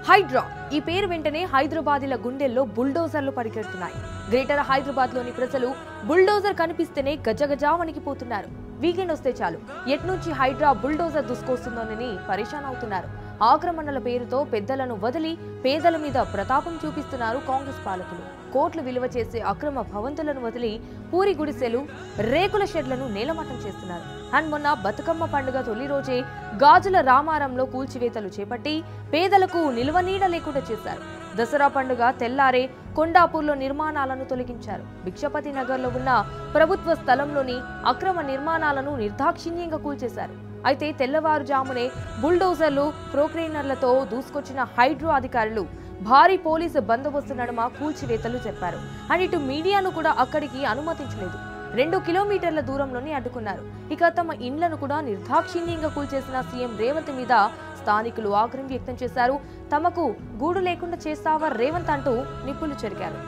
హైడ్రా ఈ పేరు వెంటనే హైదరాబాదీల గుండెల్లో బుల్డోజర్లు పరిగెడుతున్నాయి. గ్రేటర్ హైదరాబాద్ లోని ప్రజలు బుల్డోజర్ కనిపిస్తేనే గజగజా వణికిపోతున్నారు. వీకెండ్ వస్తే చాలు ఎట్నుంచి హైడ్రా బుల్డోజర్ దుసుకొస్తుందోనని పరేషాన్ అవుతున్నారు. ఆక్రమణల పేరుతో పెద్దలను వదిలి పేదల మీద ప్రతాపం చూపిస్తున్నారు కాంగ్రెస్ పాలకులు. కోట్లు విలువ చేసే అక్రమ భవంతులను వదిలి పూరి గుడిసెలు, రేకుల షెడ్లను నేలమట్టం చేస్తున్నారు. అండ్ మొన్న బతుకమ్మ పండుగ తొలి రోజే గాజుల రామారంలో కూల్చివేతలు చేపట్టి పేదలకు నిల్వ నీడ లేకుండా చేశారు. దసరా పండుగ తెల్లారే కొండాపూర్లో నిర్మాణాలను తొలగించారు. భిక్షపతి నగర్లో ఉన్న ప్రభుత్వ స్థలంలోని అక్రమ నిర్మాణాలను నిర్దాక్షిణ్యంగా కూల్చేశారు. అయితే తెల్లవారుజామునే బుల్డోజర్లు, ప్రోక్రేనర్లతో దూసుకొచ్చిన హైడ్రో అధికారులు భారీ పోలీసు బందోబస్తు నడుమ కూల్చివేతలు చెప్పారు. అండ్ ఇటు మీడియాను కూడా అక్కడికి అనుమతించలేదు. 2 కిలోమీటర్ల దూరంలోనే అడ్డుకున్నారు. ఇక తమ ఇండ్లను కూడా నిర్దాక్షిణ్యంగా కూల్చేసిన సీఎం రేవంత్ మీద స్థానికులు ఆగ్రహం వ్యక్తం చేశారు. తమకు గూడు లేకుండా చేస్తావా రేవంత్ అంటూ నిప్పులు చెరిగారు.